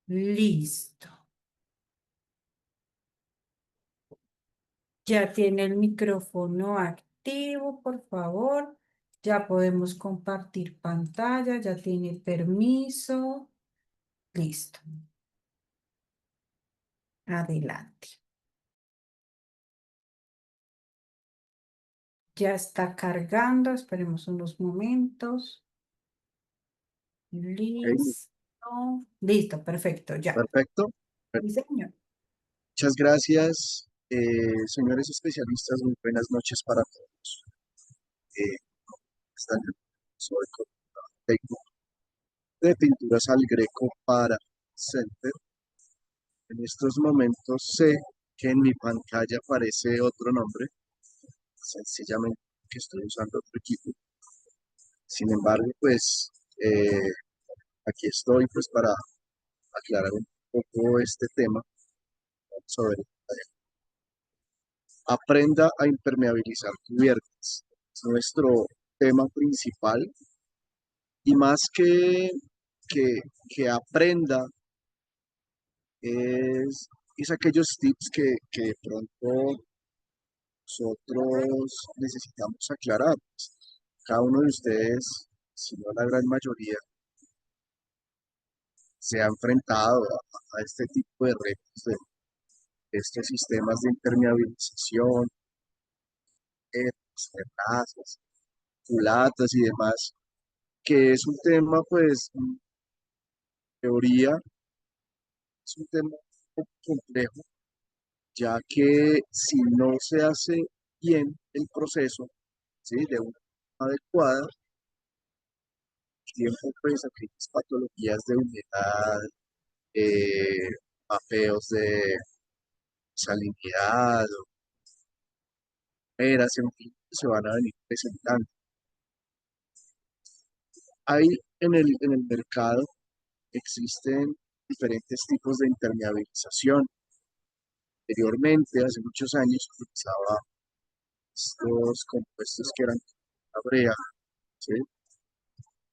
Listo. Ya tiene el micrófono activo, por favor. Ya podemos compartir pantalla, ya tiene permiso. Listo. Adelante. Ya está cargando, esperemos unos momentos. Ok, Listo. Listo, perfecto, ya. perfecto. Sí, señor. Muchas gracias, señores especialistas. Muy buenas noches para todos. Eh, soy técnico de pinturas al Greco para Center. En estos momentos sé que en mi pantalla aparece otro nombre, sencillamente que estoy usando otro equipo. Sin embargo, pues eh, aquí estoy pues para aclarar un poco este tema sobre aprenda a impermeabilizar cubiertas. Es nuestro tema principal y más que, que aprenda es aquellos tips que de pronto nosotros necesitamos aclarar. Cada uno de ustedes, si no la gran mayoría, se ha enfrentado a este tipo de retos de estos sistemas de impermeabilización, terrazas, culatas y demás, que es un tema, pues, en teoría, es un tema un poco complejo, ya que si no se hace bien el proceso, ¿sí? De una forma adecuada, el tiempo, pues, aquellas patologías de humedad, mapeos de salinidad, eras, en fin, se van a venir presentando. Hay en el mercado existen diferentes tipos de impermeabilización. Anteriormente, hace muchos años, utilizaba estos compuestos que eran la brea, ¿sí?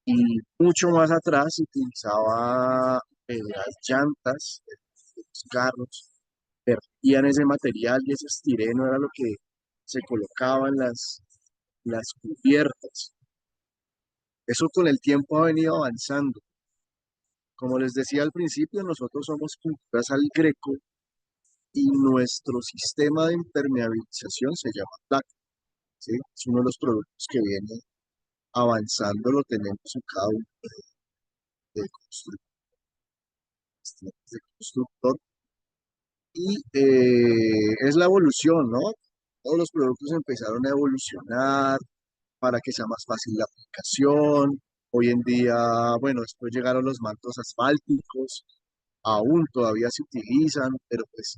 Y mucho más atrás se utilizaba las llantas de los carros, vertían ese material y ese estireno era lo que se colocaba en las cubiertas. Eso con el tiempo ha venido avanzando. Como les decía al principio, nosotros somos pinturas al greco y nuestro sistema de impermeabilización se llama placa, ¿sí? Es uno de los productos que viene avanzando, lo tenemos en cada uno de constructor y es la evolución, ¿no? Todos los productos empezaron a evolucionar para que sea más fácil la aplicación. Hoy en día, bueno, después llegaron los mantos asfálticos, aún todavía se utilizan, pero pues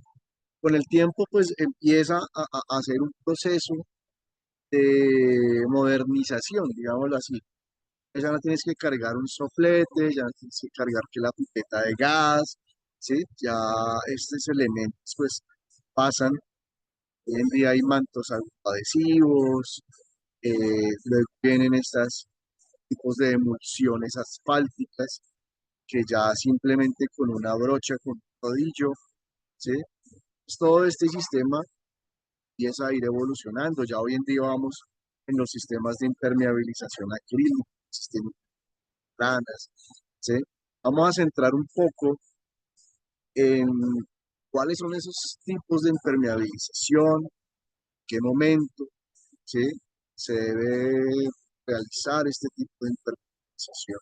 con el tiempo pues empieza a hacer un proceso de modernización, digámoslo así. Ya no tienes que cargar un soplete, ya no tienes que cargar que la pipeta de gas, ¿sí? Ya estos elementos pues pasan. Hoy en día hay mantos adhesivos, luego vienen estos tipos de emulsiones asfálticas que ya simplemente con una brocha, con un rodillo, ¿sí? Pues todo este sistema empieza a ir evolucionando. Ya hoy en día vamos en los sistemas de impermeabilización acrílica, sistemas planas, ¿sí? Vamos a centrar un poco en cuáles son esos tipos de impermeabilización, qué momento, ¿sí? Se debe realizar este tipo de impermeabilización.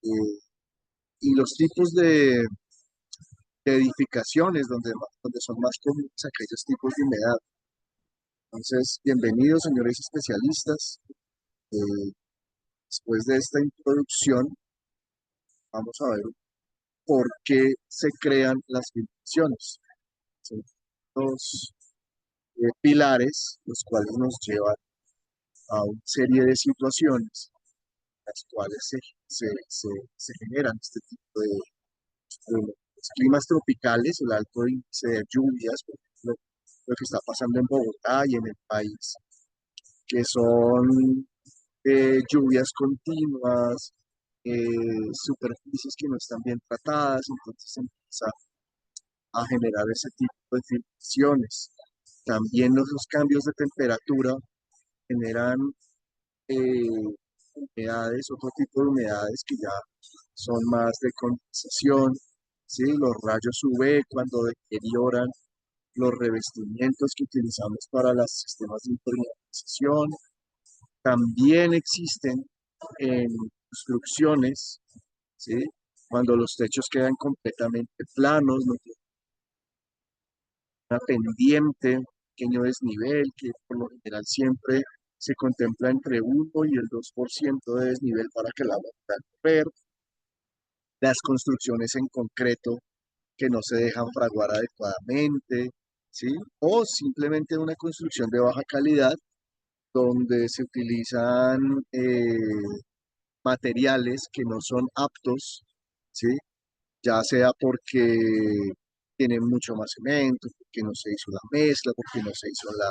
Eh, y los tipos de edificaciones donde son más comunes aquellos tipos de humedad. Entonces, bienvenidos, señores especialistas. Eh, Después de esta introducción, vamos a ver por qué se crean las filtraciones. Son dos pilares, los cuales nos llevan a una serie de situaciones, las cuales se generan este tipo de los climas tropicales, el alto índice de lluvias, por ejemplo, lo que está pasando en Bogotá y en el país, que son lluvias continuas, superficies que no están bien tratadas, entonces se empieza a generar ese tipo de filtraciones. También los cambios de temperatura generan eh, humedades, otro tipo de humedades que ya son más de condensación, ¿sí? Los rayos UV cuando deterioran los revestimientos que utilizamos para los sistemas de impermeabilización. También existen en construcciones, ¿sí? Cuando los techos quedan completamente planos, no tienen una pendiente, un pequeño desnivel, que por lo general siempre se contempla entre 1 y el 2% de desnivel para que el agua pueda correr. Las construcciones en concreto que no se dejan fraguar adecuadamente, ¿sí? O simplemente una construcción de baja calidad donde se utilizan materiales que no son aptos, ¿sí? Ya sea porque tienen mucho más cemento, porque no se hizo la mezcla, porque no se hizo la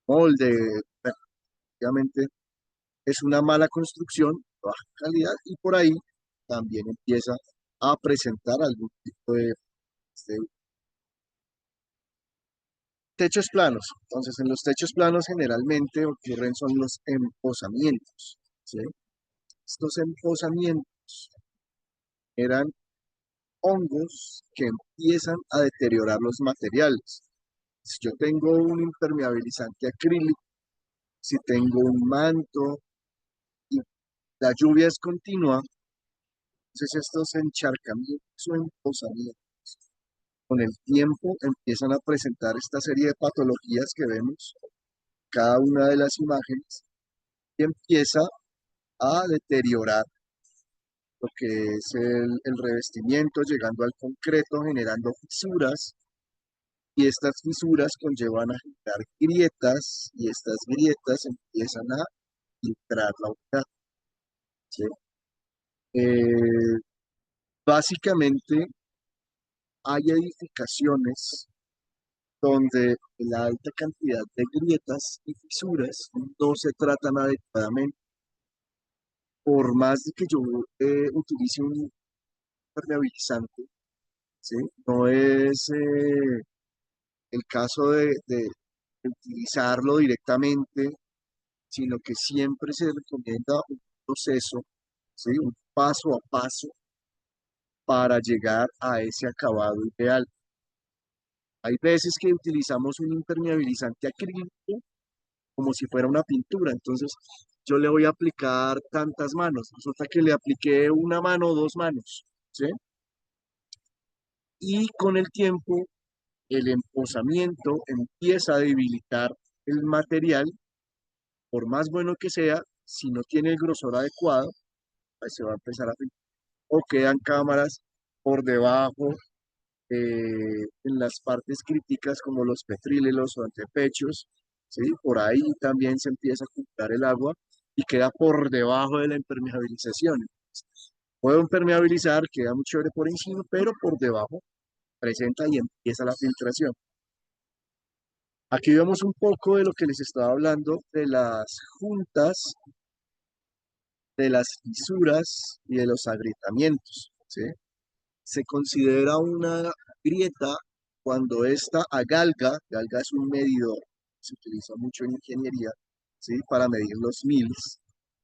molde, prácticamente es una mala construcción de baja calidad y por ahí también empieza a presentar algún tipo de techos planos. Entonces, en los techos planos generalmente ocurren son los empozamientos, ¿sí? Estos empozamientos eran hongos que empiezan a deteriorar los materiales. Si yo tengo un impermeabilizante acrílico, si tengo un manto y la lluvia es continua, entonces estos encharcamientos o empozamientos con el tiempo empiezan a presentar esta serie de patologías que vemos en cada una de las imágenes y empieza a deteriorar lo que es el revestimiento, llegando al concreto, generando fisuras, y estas fisuras conllevan a generar grietas, y estas grietas empiezan a filtrar la humedad, ¿sí? Eh, Básicamente, hay edificaciones donde la alta cantidad de grietas y fisuras no se tratan adecuadamente. Por más de que yo utilice un impermeabilizante, ¿sí? No es el caso de utilizarlo directamente, sino que siempre se recomienda un proceso, ¿sí? Un paso a paso para llegar a ese acabado ideal. Hay veces que utilizamos un impermeabilizante acrílico como si fuera una pintura, entonces yo le voy a aplicar tantas manos, resulta que le apliqué una mano o dos manos, ¿sí? Y con el tiempo el empozamiento empieza a debilitar el material, por más bueno que sea, si no tiene el grosor adecuado, pues se va a empezar a filtrar. O quedan cámaras por debajo, en las partes críticas como los petriles, los antepechos, ¿sí? Por ahí también se empieza a filtrar el agua y queda por debajo de la impermeabilización. Puedo impermeabilizar, queda muy chévere por encima, pero por debajo presenta y empieza la filtración. Aquí vemos un poco de lo que les estaba hablando de las juntas, de las fisuras y de los agrietamientos, ¿sí? Se considera una grieta cuando esta agalga, galga es un medidor, se utiliza mucho en ingeniería, ¿sí? Para medir los miles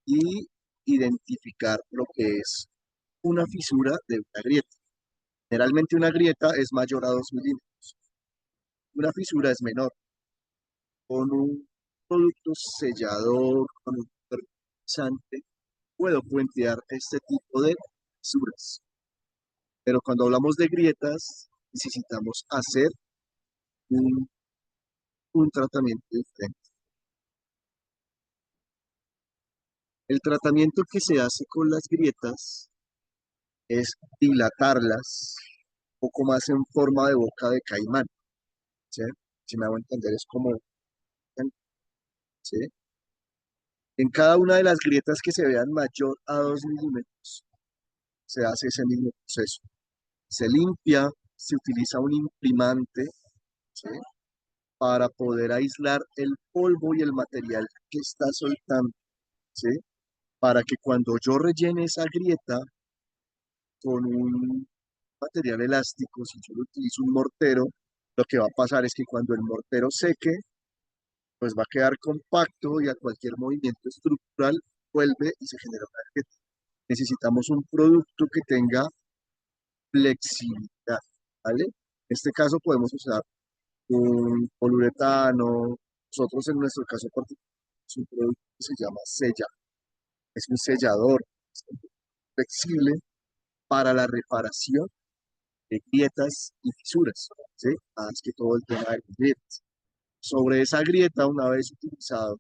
y identificar lo que es una fisura de una grieta. Generalmente una grieta es mayor a 2 milímetros, una fisura es menor. Con un producto sellador, con un fertilizante, puedo puentear este tipo de fisuras. Pero cuando hablamos de grietas, necesitamos hacer un, un tratamiento diferente. El tratamiento que se hace con las grietas es dilatarlas un poco más en forma de boca de caimán, ¿sí? Si me hago entender, es como, ¿sí? En cada una de las grietas que se vean mayor a 2 milímetros, se hace ese mismo proceso. Se limpia, se utiliza un imprimante, ¿sí? Para poder aislar el polvo y el material que está soltando, ¿sí? para que cuando yo rellene esa grieta con un material elástico, si yo lo utilizo un mortero, lo que va a pasar es que cuando el mortero seque, pues va a quedar compacto y a cualquier movimiento estructural vuelve y se genera una grieta. Necesitamos un producto que tenga flexibilidad, ¿vale? En este caso podemos usar un poliuretano, nosotros en nuestro caso particular es un producto que se llama sella, es un sellador flexible para la reparación de grietas y fisuras, ¿sí? Más que todo el tema de las grietas. Sobre esa grieta, una vez utilizado el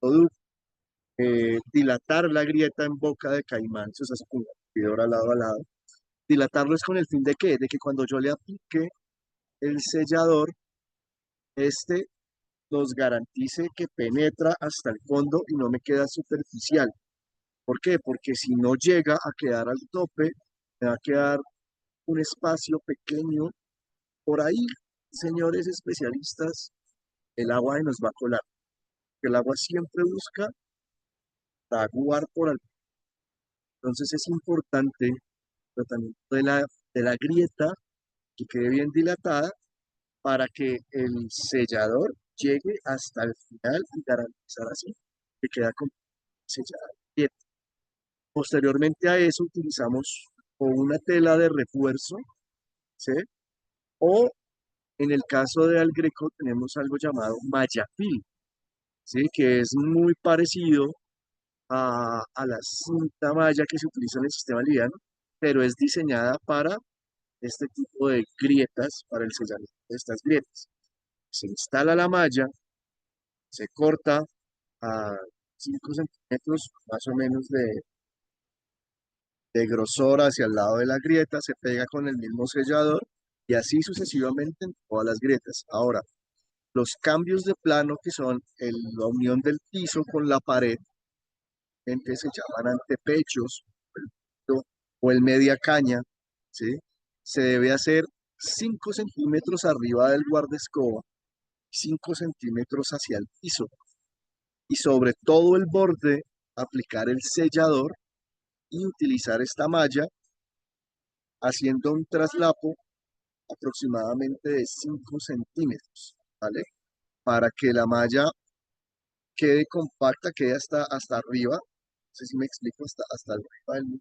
producto, dilatar la grieta en boca de caimán, se hace con un medidor al lado a lado. Dilatarlo es con el fin de qué? De que cuando yo le aplique el sellador, este nos garantice que penetra hasta el fondo y no me queda superficial. ¿Por qué? Porque si no llega a quedar al tope, me va a quedar un espacio pequeño. Por ahí, señores especialistas, el agua se nos va a colar. El agua siempre busca aguar por algo. Entonces es importante el tratamiento de la grieta que quede bien dilatada para que el sellador llegue hasta el final y garantizar así que queda sellada la grieta. Posteriormente a eso utilizamos o una tela de refuerzo, ¿sí? O en el caso de Algreco tenemos algo llamado Mayapil, ¿sí? Que es muy parecido a la cinta malla que se utiliza en el sistema liviano, pero es diseñada para este tipo de grietas, para el sellamiento de estas grietas. Se instala la malla, se corta a 5 centímetros más o menos de grosor hacia el lado de la grieta, se pega con el mismo sellador y así sucesivamente en todas las grietas. Ahora, los cambios de plano que son la unión del piso con la pared, que se llaman antepechos o el media caña, ¿sí? Se debe hacer 5 centímetros arriba del guardescoba, 5 centímetros hacia el piso y sobre todo el borde aplicar el sellador y utilizar esta malla haciendo un traslapo aproximadamente de 5 centímetros, ¿vale? Para que la malla quede compacta, quede hasta arriba, no sé si me explico, hasta arriba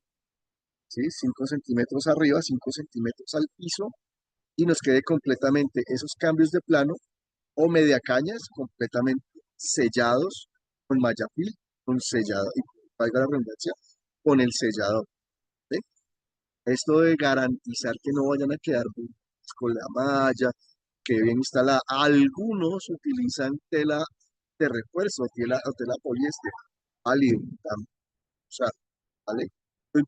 ¿sí? 5 centímetros arriba, 5 centímetros al piso y nos quede completamente esos cambios de plano o media cañas completamente sellados con mallapil, con sellado, y valga la redundancia, con el sellador, ¿sí? Esto de garantizar que no vayan a quedar con la malla, que bien instalada. Algunos utilizan tela de refuerzo, o tela poliéster, válido, también usar, ¿vale? Lo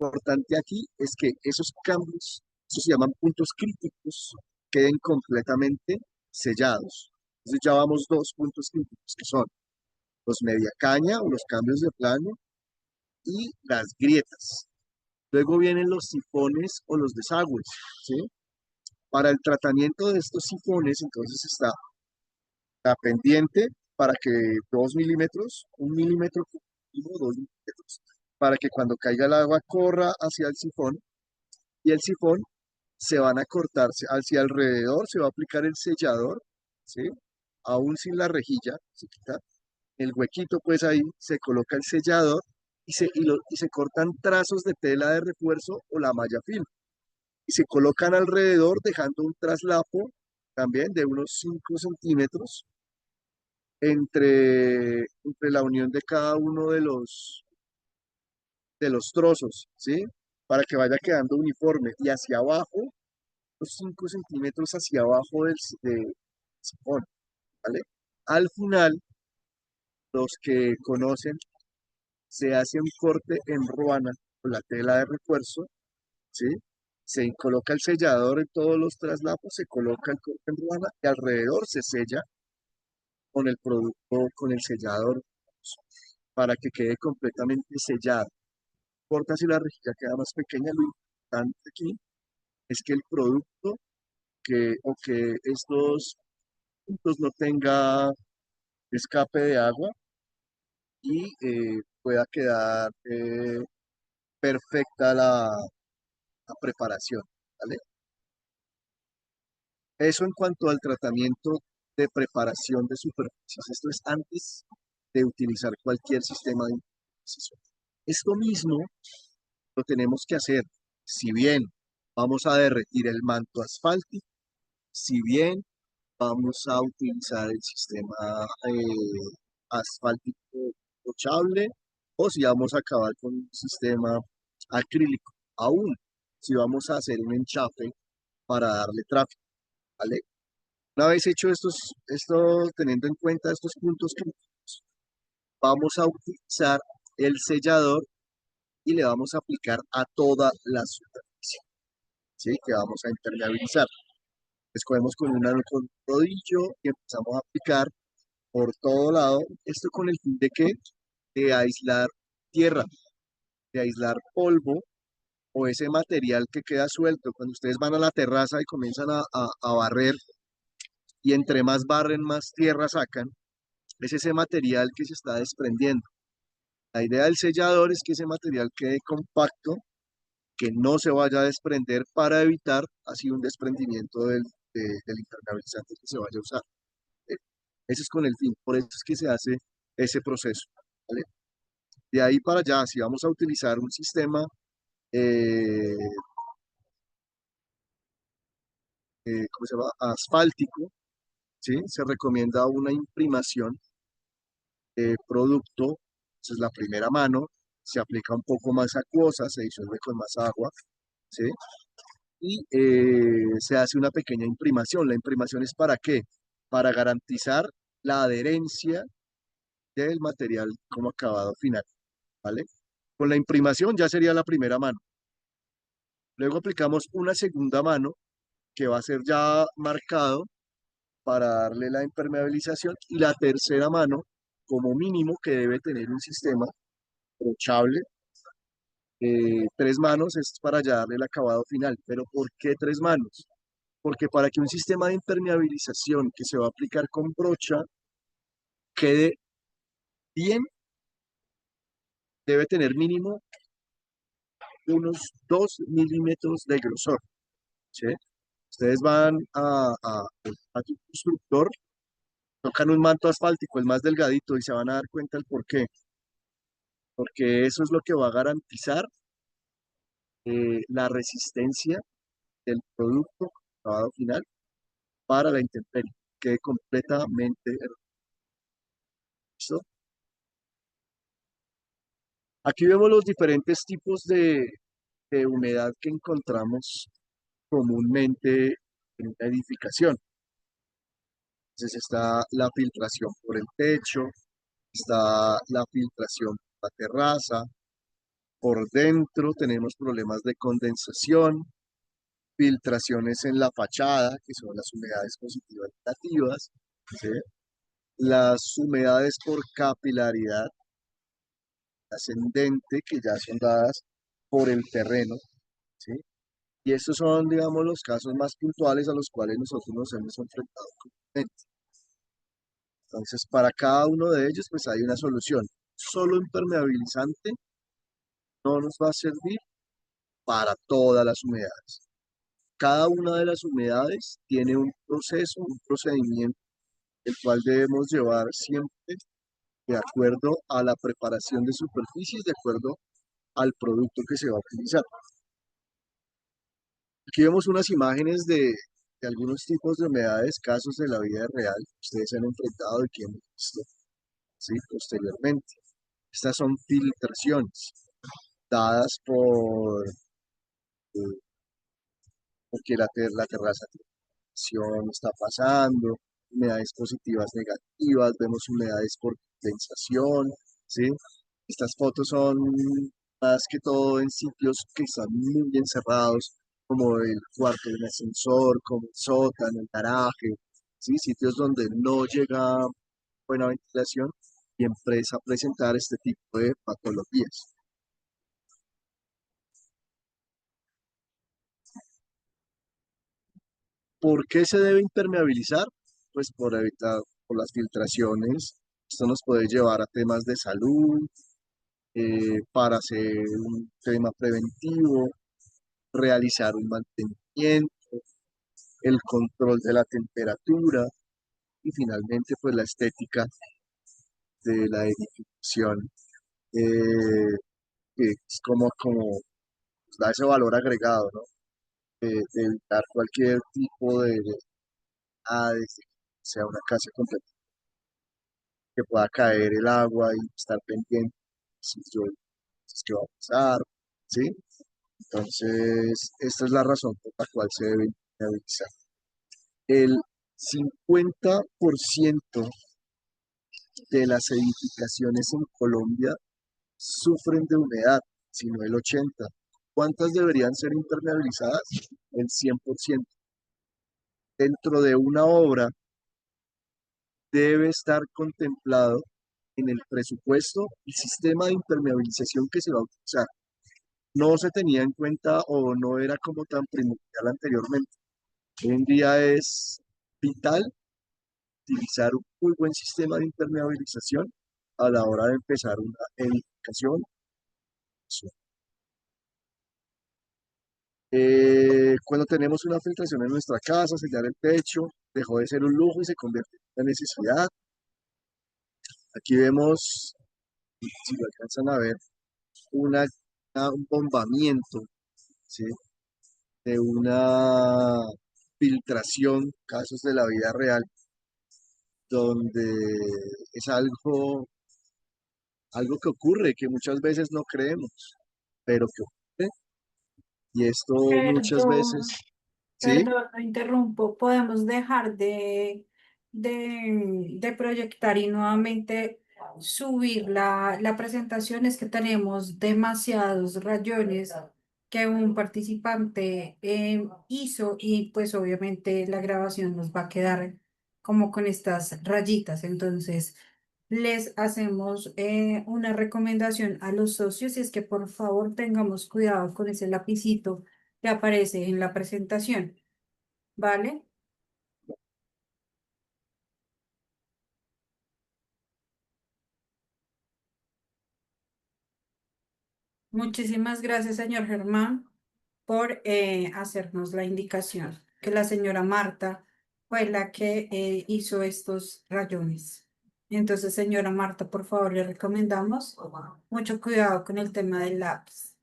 importante aquí es que esos cambios, esos se llaman puntos críticos, queden completamente sellados. Entonces ya vamos 2 puntos críticos, que son los media caña o los cambios de plano y las grietas. Luego vienen los sifones o los desagües, ¿sí? Para el tratamiento de estos sifones, entonces está la pendiente para que 2 milímetros, 1 milímetro, 2 milímetros, para que cuando caiga el agua corra hacia el sifón y el sifón se van a cortarse hacia alrededor, se va a aplicar el sellador, ¿sí? Aún sin la rejilla, se quita el huequito, pues ahí se coloca el sellador y se cortan trazos de tela de refuerzo o la malla film y se colocan alrededor dejando un traslapo también de unos 5 centímetros entre la unión de cada uno de los trozos, ¿sí? Para que vaya quedando uniforme y hacia abajo, los 5 centímetros hacia abajo del sifón, ¿vale? Al final, los que conocen, se hace un corte en ruana con la tela de refuerzo, ¿sí? Se coloca el sellador en todos los traslapos, se coloca el corte en ruana y alrededor se sella con el producto, con el sellador, para que quede completamente sellado. Importa si la rejilla queda más pequeña, lo importante aquí es que el producto o que estos puntos no tenga escape de agua y pueda quedar perfecta la preparación, ¿vale? Eso en cuanto al tratamiento de preparación de superficies. Esto es antes de utilizar cualquier sistema de impermeabilización. Esto mismo lo tenemos que hacer, si bien vamos a derretir el manto asfáltico, si bien vamos a utilizar el sistema asfáltico pochable, o si vamos a acabar con un sistema acrílico, aún si vamos a hacer un enchafe para darle tráfico, ¿vale? Una vez hecho esto, teniendo en cuenta estos puntos críticos, vamos a utilizar el sellador y le vamos a aplicar a toda la superficie, ¿sí? Que vamos a impermeabilizar. Escogemos con un rodillo y empezamos a aplicar por todo lado, esto con el fin de que de aislar tierra, de aislar polvo o ese material que queda suelto. Cuando ustedes van a la terraza y comienzan a barrer y entre más barren, más tierra sacan, es ese material que se está desprendiendo. La idea del sellador es que ese material quede compacto, que no se vaya a desprender para evitar así un desprendimiento del impermeabilizante que se vaya a usar. ¿Eh? Ese es con el fin, por eso es que se hace ese proceso. ¿Vale? De ahí para allá, si vamos a utilizar un sistema eh, ¿cómo se llama? Asfáltico, ¿sí? Se recomienda una imprimación de producto, esa es la primera mano, se aplica un poco más acuosa, se disuelve con más agua, ¿sí? Y se hace una pequeña imprimación. ¿La imprimación es para qué? Para garantizar la adherencia del material como acabado final, ¿vale? Con la imprimación ya sería la primera mano. Luego aplicamos una segunda mano que va a ser ya marcado para darle la impermeabilización y la tercera mano como mínimo que debe tener un sistema brochable. Tres manos es para ya darle el acabado final. ¿Pero por qué tres manos? Porque para que un sistema de impermeabilización que se va a aplicar con brocha quede bien, debe tener mínimo unos 2 milímetros de grosor, ¿sí? Ustedes van a tu constructor, tocan un manto asfáltico, el más delgadito, y se van a dar cuenta el por qué. Porque eso es lo que va a garantizar la resistencia del producto acabado final para la intemperie, quede completamente listo. Aquí vemos los diferentes tipos de humedad que encontramos comúnmente en una edificación. Entonces está la filtración por el techo, está la filtración por la terraza, por dentro tenemos problemas de condensación, filtraciones en la fachada, que son las humedades positivas y negativas, ¿sí? Las humedades por capilaridad ascendente, que ya son dadas por el terreno, ¿sí? Y estos son, digamos, los casos más puntuales a los cuales nosotros nos hemos enfrentado comúnmente. Entonces, para cada uno de ellos, pues hay una solución. Solo impermeabilizante no nos va a servir para todas las humedades. Cada una de las humedades tiene un proceso, un procedimiento, el cual debemos llevar siempre de acuerdo a la preparación de superficies, de acuerdo al producto que se va a utilizar. Aquí vemos unas imágenes de algunos tipos de humedades, casos de la vida real que ustedes se han enfrentado y que hemos visto, ¿sí? Posteriormente. Estas son filtraciones dadas porque la terraza de filtración está pasando, humedades positivas, negativas, vemos humedades por condensación, ¿sí? Estas fotos son más que todo en sitios que están muy encerrados, como el cuarto de un ascensor, como el sótano, el garaje, ¿sí? Sitios donde no llega buena ventilación y empieza a presentar este tipo de patologías. ¿Por qué se debe impermeabilizar? Pues por evitar por las filtraciones, Esto nos puede llevar a temas de salud, para hacer un tema preventivo, realizar un mantenimiento, el control de la temperatura y finalmente pues la estética de la edificación, eh, que es como da ese valor agregado, ¿no? De evitar cualquier tipo de desde que sea una casa completa, que pueda caer el agua y estar pendiente si yo, si es que va a pasar, ¿sí? Entonces, esta es la razón por la cual se debe impermeabilizar. El 50% de las edificaciones en Colombia sufren de humedad, sino el 80%. ¿Cuántas deberían ser impermeabilizadas? El 100%. Dentro de una obra debe estar contemplado en el presupuesto el sistema de impermeabilización que se va a utilizar. No se tenía en cuenta o no era como tan primordial anteriormente. Hoy en día es vital utilizar un muy buen sistema de impermeabilización a la hora de empezar una edificación. Cuando tenemos una filtración en nuestra casa, sellar el techo, dejó de ser un lujo y se convierte en una necesidad. Aquí vemos, si lo alcanzan a ver, una, un bombamiento, ¿sí? De una filtración, casos de la vida real, donde es algo que ocurre, que muchas veces no creemos, pero que ocurre, y esto muchas veces, Perdón, ¿sí? perdón, lo interrumpo. Podemos dejar de proyectar y nuevamente subir la presentación. Es que tenemos demasiados rayones que un participante hizo y pues obviamente la grabación nos va a quedar como con estas rayitas. Entonces, les hacemos una recomendación a los socios y es que por favor tengamos cuidado con ese lapicito que aparece en la presentación, ¿vale? Muchísimas gracias, señor Germán, por hacernos la indicación, que la señora Marta fue la que hizo estos rayones. Entonces, señora Marta, por favor, le recomendamos mucho cuidado con el tema del lápiz.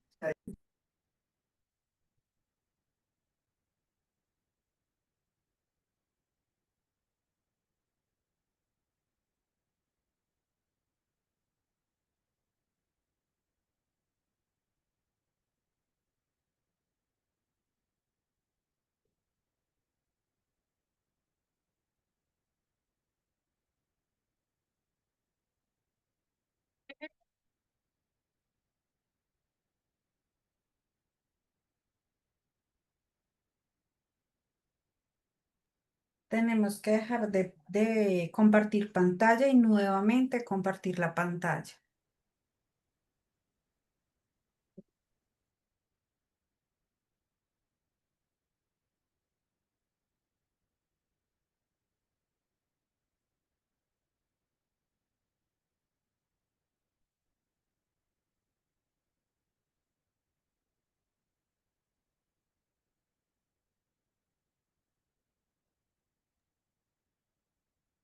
Tenemos que dejar de compartir pantalla y nuevamente compartir la pantalla.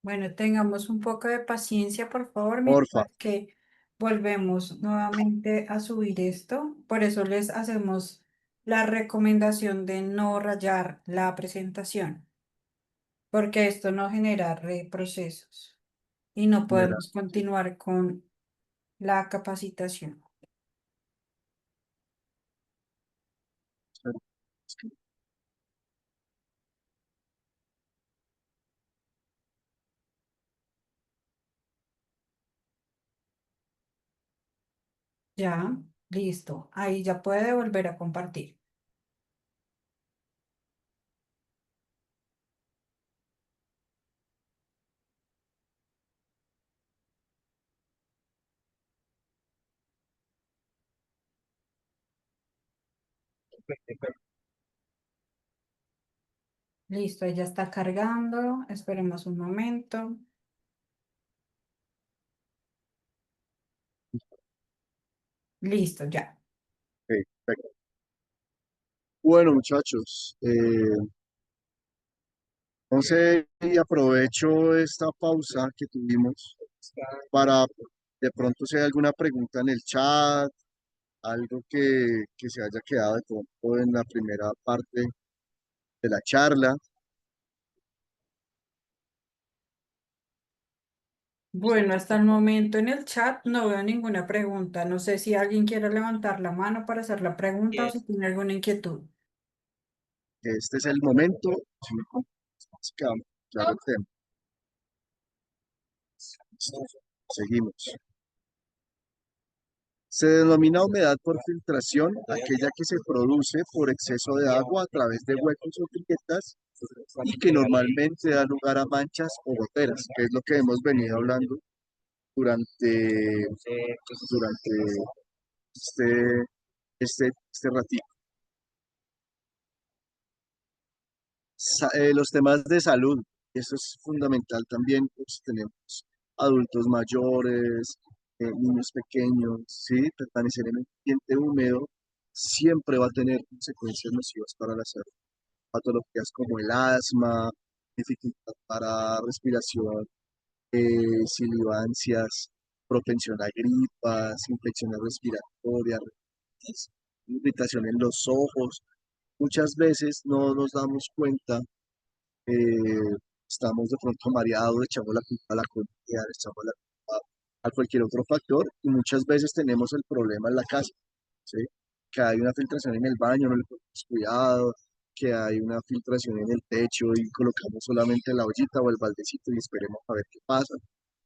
Bueno, tengamos un poco de paciencia, por favor, Porfa, mientras que volvemos nuevamente a subir esto. Por eso les hacemos la recomendación de no rayar la presentación, porque esto no genera reprocesos y no mira, podemos continuar con la capacitación. Ya, listo. Ahí ya puede volver a compartir. Listo, ahí ya está cargando. Esperemos un momento. Listo, ya. Ok, perfecto. Bueno, muchachos, entonces y aprovecho esta pausa que tuvimos para de pronto si hay alguna pregunta en el chat, algo que se haya quedado de pronto en la primera parte de la charla. Bueno, hasta el momento en el chat no veo ninguna pregunta. No sé si alguien quiere levantar la mano para hacer la pregunta o si tiene alguna inquietud. Este es el momento. Sí, así que vamos, claro el tema. Seguimos. Se denomina humedad por filtración aquella que se produce por exceso de agua a través de huecos o grietas y que normalmente da lugar a manchas o goteras, que es lo que hemos venido hablando durante este, este ratito. Los temas de salud, eso es fundamental también, pues tenemos adultos mayores, niños pequeños, ¿sí? Permanecer en un ambiente húmedo siempre va a tener consecuencias nocivas para la salud. Patologías como el asma, dificultad para respiración, silivancias, propensión a gripas, infecciones respiratorias, rinitis, irritación en los ojos. Muchas veces no nos damos cuenta, estamos de pronto mareados, le echamos la culpa a la comida, le echamos la culpa a cualquier otro factor y muchas veces tenemos el problema en la casa, ¿sí? Que hay una filtración en el baño, no le ponemos cuidado, que hay una filtración en el techo y colocamos solamente la ollita o el baldecito y esperemos a ver qué pasa,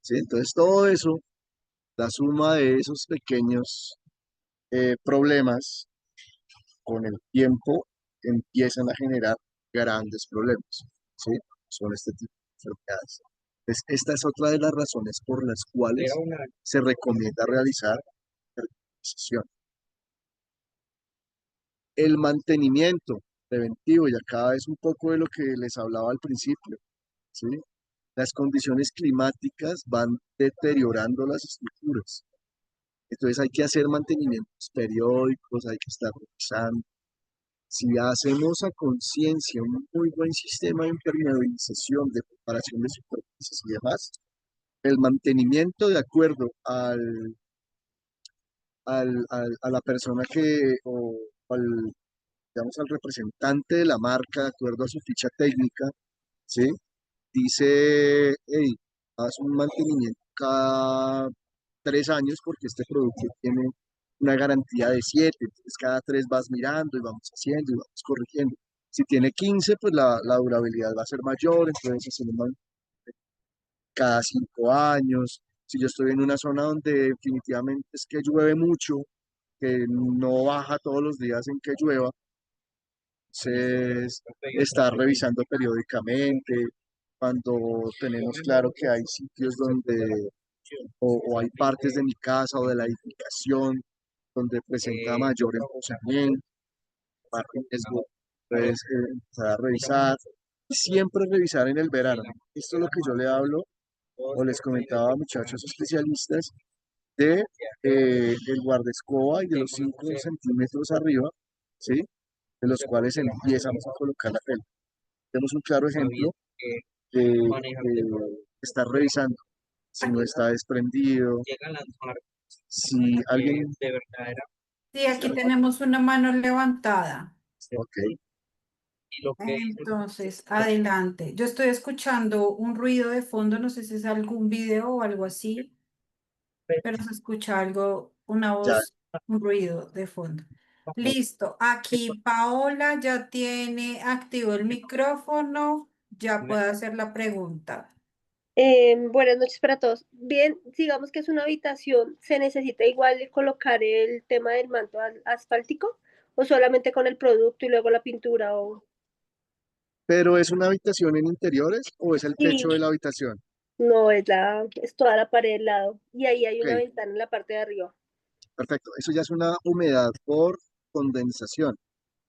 ¿sí? Entonces todo eso, la suma de esos pequeños problemas con el tiempo empiezan a generar grandes problemas, ¿sí? Son este tipo de enfermedades. Entonces, esta es otra de las razones por las cuales se recomienda realizar sesión. El mantenimiento preventivo, y acá es un poco de lo que les hablaba al principio, ¿sí? Las condiciones climáticas van deteriorando las estructuras. Entonces hay que hacer mantenimientos periódicos, hay que estar revisando. Si hacemos a conciencia un muy buen sistema de impermeabilización, de preparación de superficies y demás, el mantenimiento de acuerdo a la persona al, digamos, al representante de la marca, de acuerdo a su ficha técnica, ¿sí? Dice, hey, haz un mantenimiento cada 3 años porque este producto tiene una garantía de 7, entonces cada 3 vas mirando y vamos haciendo y vamos corrigiendo. Si tiene 15, pues la durabilidad va a ser mayor, entonces hacemos cada 5 años. Si yo estoy en una zona donde definitivamente es que llueve mucho, que no baja todos los días en que llueva, entonces estar revisando periódicamente, cuando tenemos claro que hay sitios donde, o hay partes de mi casa o de la edificación donde presenta mayor emposamiento, más riesgo, entonces empezar a revisar, y siempre revisar en el verano. Esto es lo que yo le hablo o les comentaba a muchachos especialistas de el guardaescoba y de los 5 centímetros arriba, ¿sí? De los cuales empiezamos a colocar la tela. Tenemos un claro ejemplo de estar revisando si no está desprendido, si alguien, Sí, aquí tenemos una mano levantada. ok, Entonces, adelante. Yo estoy escuchando un ruido de fondo, no sé si es algún video o algo así, pero se escucha algo, una ya, voz, un ruido de fondo. Listo. Aquí Paola ya tiene activo el micrófono, ya puede hacer la pregunta. Buenas noches para todos. Bien, digamos que es una habitación, ¿se necesita igual colocar el tema del manto asfáltico o solamente con el producto y luego la pintura? O... pero ¿es una habitación en interiores o es el Sí, techo de la habitación? no, es toda la pared del lado y ahí hay una Ok, ventana en la parte de arriba. perfecto, eso ya es una humedad por condensación,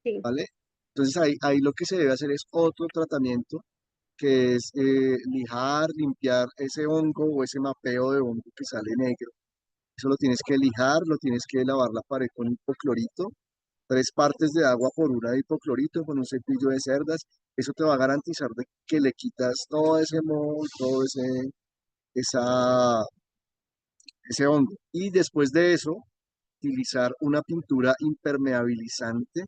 Sí, ¿vale? Entonces ahí lo que se debe hacer es otro tratamiento que es lijar, limpiar ese hongo o ese mapeo de hongo que sale negro. Eso lo tienes que lijar, lo tienes que lavar la pared con hipoclorito, 3 partes de agua por una de hipoclorito con un cepillo de cerdas. Eso te va a garantizar de que le quitas todo ese moho, todo esa, ese hongo. Y después de eso, utilizar una pintura impermeabilizante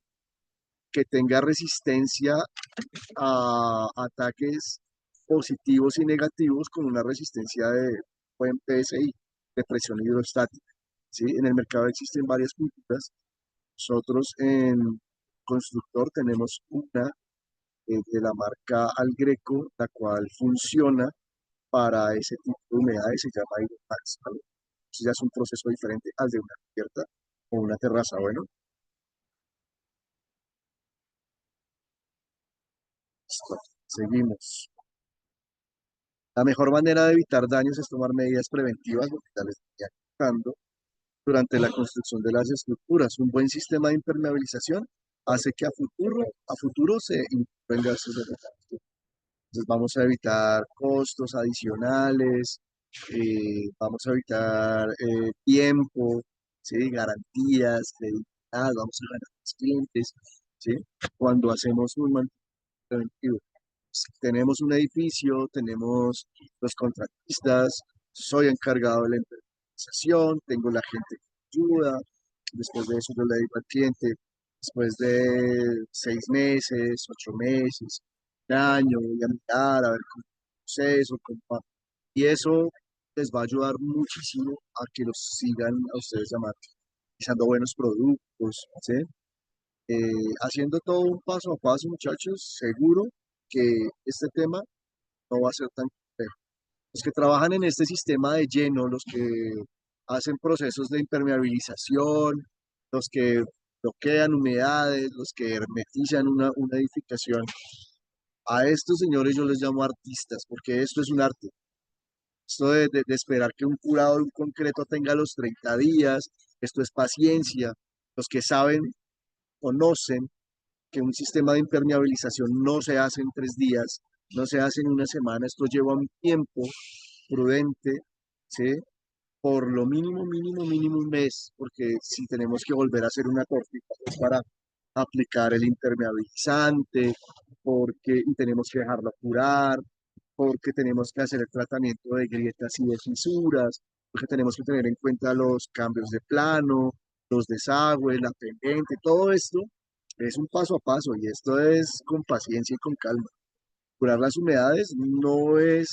que tenga resistencia a ataques positivos y negativos con una resistencia de buen PSI, de presión hidrostática. ¿Sí? En el mercado existen varias pinturas. Nosotros en Constructor tenemos una de la marca Al Greco, la cual funciona para ese tipo de humedades, se llama Hydromax, ¿vale? Entonces ya es un proceso diferente al de una cubierta o una terraza. Bueno, listo. Seguimos. La mejor manera de evitar daños es tomar medidas preventivas, lo que ya les venía contando, durante la construcción de las estructuras. Un buen sistema de impermeabilización hace que a futuro se incluyan gastos de recarga. Entonces vamos a evitar costos adicionales, vamos a evitar tiempo, ¿sí? Garantías, credibilidad, vamos a ganar más clientes, ¿sí? Cuando hacemos un mantenimiento preventivo. Si tenemos un edificio, tenemos los contratistas, soy encargado de la implementación, tengo la gente que ayuda, después de eso yo le digo al cliente, después de 6 meses, 8 meses, un año, voy a mirar a ver cómo es el proceso, cómo va. Y eso les va a ayudar muchísimo a que los sigan a ustedes llamando, realizando buenos productos, ¿sí? Haciendo todo un paso a paso, muchachos, seguro que este tema no va a ser tan complejo. Los que trabajan en este sistema de lleno, los que hacen procesos de impermeabilización, los que bloquean humedades, los que hermetizan una edificación, a estos señores yo les llamo artistas, porque esto es un arte. Esto de esperar que un curado de un concreto tenga los 30 días, esto es paciencia. Los que saben, conocen que un sistema de impermeabilización no se hace en 3 días, no se hace en una semana, esto lleva un tiempo prudente, ¿sí? Por lo mínimo, mínimo, mínimo un mes, porque si tenemos que volver a hacer una cortina es para aplicar el impermeabilizante, porque y tenemos que dejarlo curar, porque tenemos que hacer el tratamiento de grietas y de fisuras, porque tenemos que tener en cuenta los cambios de plano, los desagües, la pendiente, todo esto es un paso a paso y esto es con paciencia y con calma. Curar las humedades no es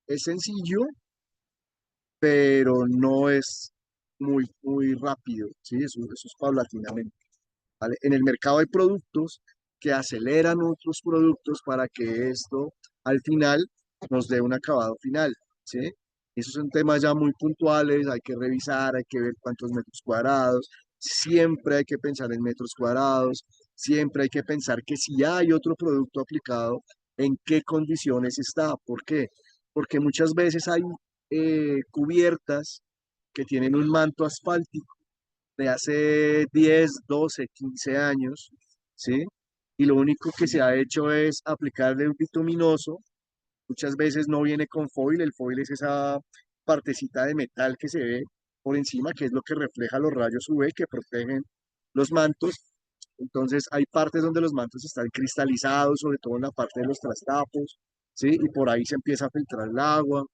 sencillo, pero no es muy rápido, ¿sí? Eso es paulatinamente, ¿vale? En el mercado hay productos que aceleran otros productos para que esto al final nos dé un acabado final, ¿sí? Esos son temas ya muy puntuales, hay que revisar, hay que ver cuántos metros cuadrados, siempre hay que pensar en metros cuadrados, siempre hay que pensar que si hay otro producto aplicado, en qué condiciones está. ¿Por qué? Porque muchas veces hay cubiertas que tienen un manto asfáltico de hace 10, 12, 15 años, ¿sí? Y lo único que se ha hecho es aplicarle un bituminoso. Muchas veces no viene con foil, el foil es esa partecita de metal que se ve por encima, que es lo que refleja los rayos UV que protegen los mantos. Entonces hay partes donde los mantos están cristalizados, sobre todo en la parte de los trastapos, ¿sí? Y por ahí se empieza a filtrar el agua.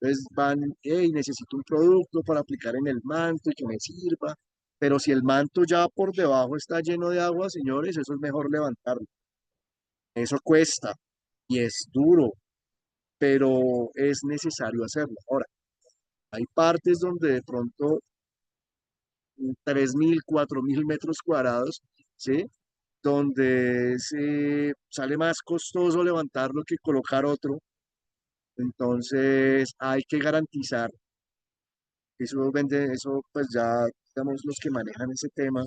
Entonces van, hey, necesito un producto para aplicar en el manto y que me sirva. Pero si el manto ya por debajo está lleno de agua, señores, eso es mejor levantarlo. Eso cuesta y es duro, pero es necesario hacerlo. Ahora, hay partes donde de pronto 3.000, 4.000 metros cuadrados, ¿sí? Donde se sale más costoso levantarlo que colocar otro. Entonces hay que garantizar. Eso pues ya, digamos, los que manejan ese tema,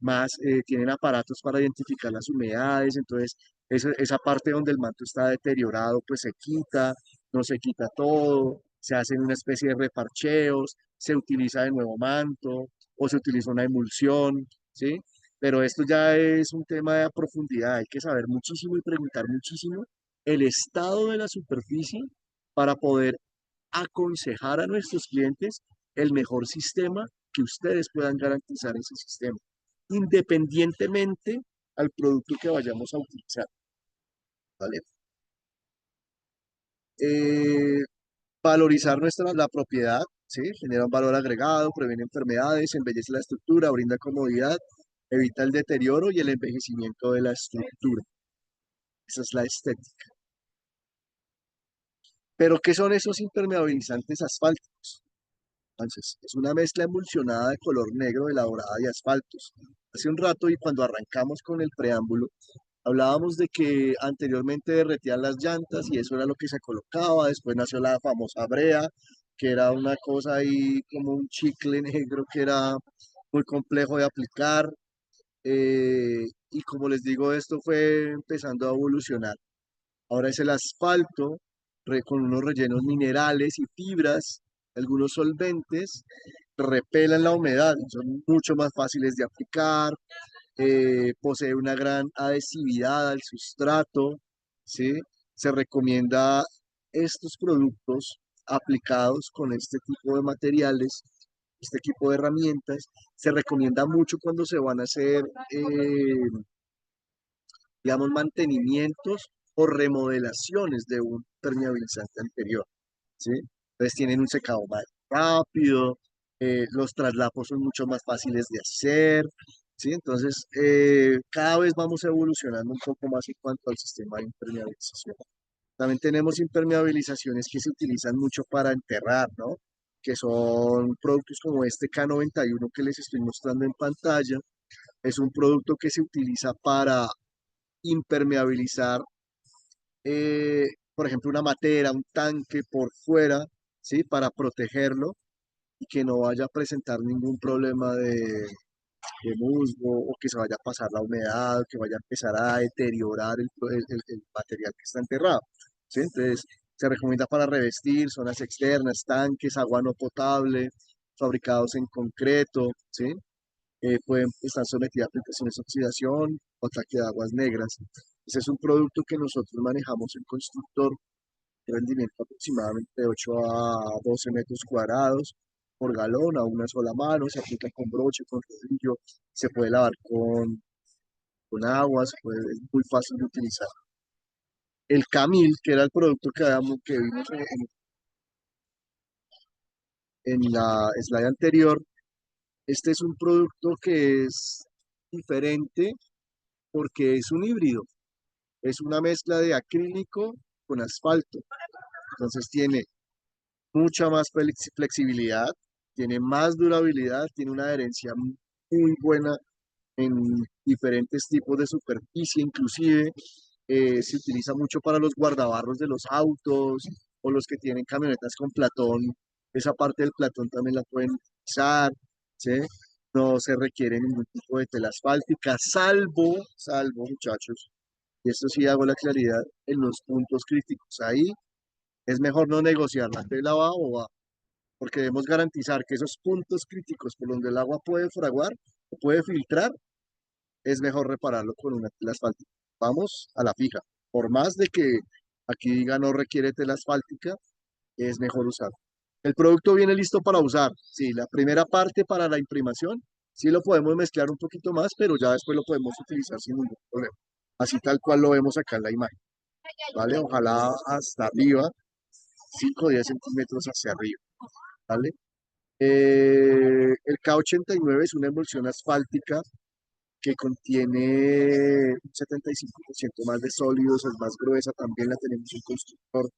más tienen aparatos para identificar las humedades, entonces esa parte donde el manto está deteriorado, pues se quita, no se quita todo, se hacen una especie de reparcheos, se utiliza de nuevo manto o se utiliza una emulsión, ¿sí? Pero esto ya es un tema de profundidad, hay que saber muchísimo y preguntar muchísimo el estado de la superficie para poder aconsejar a nuestros clientes el mejor sistema que ustedes puedan garantizar ese sistema, independientemente al producto que vayamos a utilizar, ¿vale? Eh, Valorizar la propiedad, ¿sí? Genera un valor agregado, previene enfermedades, embellece la estructura, brinda comodidad, evita el deterioro y el envejecimiento de la estructura. Esa es la estética. Pero, ¿qué son esos impermeabilizantes asfálticos? Entonces, es una mezcla emulsionada de color negro elaborada de asfaltos. Hace un rato y cuando arrancamos con el preámbulo, hablábamos de que anteriormente derretían las llantas y eso era lo que se colocaba. Después nació la famosa brea, que era una cosa ahí como un chicle negro que era muy complejo de aplicar. Y como les digo, esto fue empezando a evolucionar. Ahora es el asfalto con unos rellenos minerales y fibras, algunos solventes, repelan la humedad, son mucho más fáciles de aplicar, posee una gran adhesividad al sustrato, ¿sí? Se recomienda estos productos aplicados con este tipo de materiales, este tipo de herramientas, se recomienda mucho cuando se van a hacer digamos, mantenimientos o remodelaciones de un permeabilizante anterior, ¿sí? Entonces tienen un secado más rápido, los traslapos son mucho más fáciles de hacer, ¿sí? Entonces, cada vez vamos evolucionando un poco más en cuanto al sistema de impermeabilización. También tenemos impermeabilizaciones que se utilizan mucho para enterrar, ¿no? Que son productos como este K91 que les estoy mostrando en pantalla. Es un producto que se utiliza para impermeabilizar, por ejemplo, una matera, un tanque por fuera, ¿sí? Para protegerlo y que no vaya a presentar ningún problema de musgo o que se vaya a pasar la humedad, que vaya a empezar a deteriorar el material que está enterrado, ¿sí? Entonces, se recomienda para revestir zonas externas, tanques, agua no potable, fabricados en concreto, ¿sí? Pueden estar sometidas a aplicaciones de oxidación o ataque de aguas negras. Ese es un producto que nosotros manejamos en constructor, de rendimiento aproximadamente de 8 a 12 metros cuadrados por galón a una sola mano, se aplica con broche, con rodillo, se puede lavar con agua, es muy fácil de utilizar. El Camil, que era el producto que vimos en la slide anterior, este es un producto que es diferente porque es un híbrido. Es una mezcla de acrílico con asfalto. Entonces tiene mucha más flexibilidad, tiene más durabilidad, tiene una adherencia muy buena en diferentes tipos de superficie, inclusive se utiliza mucho para los guardabarros de los autos o los que tienen camionetas con platón. Esa parte del platón también la pueden utilizar, ¿sí? No se requiere ningún tipo de tela asfáltica, salvo muchachos, y esto sí hago la claridad en los puntos críticos. Ahí es mejor no negociar, la tela va o va, porque debemos garantizar que esos puntos críticos por donde el agua puede fraguar o puede filtrar, es mejor repararlo con una tela asfáltica. Vamos a la fija. Por más de que aquí diga no requiere tela asfáltica, es mejor usar. El producto viene listo para usar. Sí, la primera parte para la imprimación, sí lo podemos mezclar un poquito más, pero ya después lo podemos utilizar sin ningún problema. Así tal cual lo vemos acá en la imagen, ¿vale? Ojalá hasta arriba, 5 o 10 centímetros hacia arriba, ¿vale? El K89 es una emulsión asfáltica que contiene un 75% más de sólidos, es más gruesa, también la tenemos en constructor,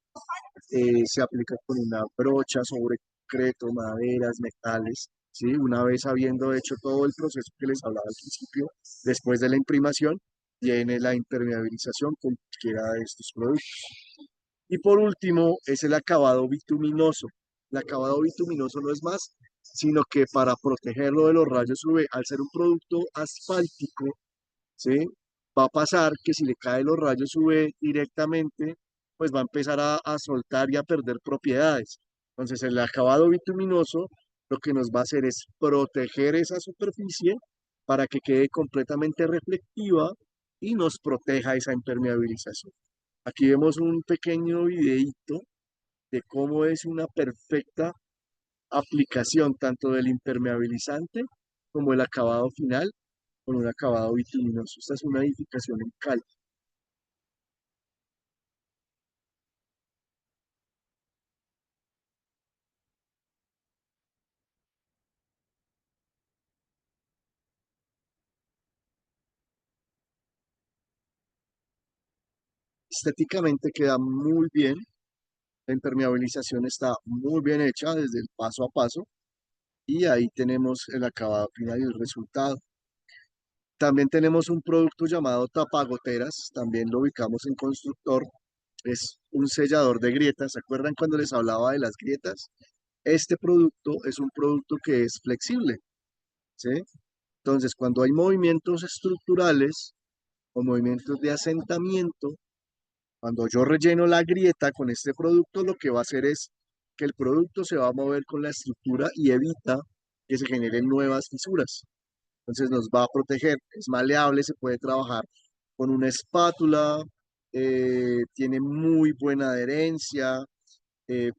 se aplica con una brocha sobre concreto, maderas, metales, ¿sí? Una vez habiendo hecho todo el proceso que les hablaba al principio, después de la imprimación, viene la impermeabilización con cualquiera de estos productos. Y por último, es el acabado bituminoso. El acabado bituminoso no es más, sino que para protegerlo de los rayos UV, al ser un producto asfáltico, ¿sí? Va a pasar que si le caen los rayos UV directamente, pues va a empezar a soltar y a perder propiedades. Entonces, el acabado bituminoso lo que nos va a hacer es proteger esa superficie para que quede completamente reflectiva y nos proteja esa impermeabilización. Aquí vemos un pequeño videíto de cómo es una perfecta aplicación tanto del impermeabilizante como el acabado final con un acabado bituminoso. Esta es una edificación en cal. Estéticamente queda muy bien. La impermeabilización está muy bien hecha desde el paso a paso y ahí tenemos el acabado final y el resultado. También tenemos un producto llamado tapagoteras, también lo ubicamos en constructor. Es un sellador de grietas. ¿Se acuerdan cuando les hablaba de las grietas? Este producto es un producto que es flexible, ¿sí? Entonces, cuando hay movimientos estructurales o movimientos de asentamiento, cuando yo relleno la grieta con este producto, lo que va a hacer es que el producto se va a mover con la estructura y evita que se generen nuevas fisuras. Entonces nos va a proteger, es maleable, se puede trabajar con una espátula, tiene muy buena adherencia,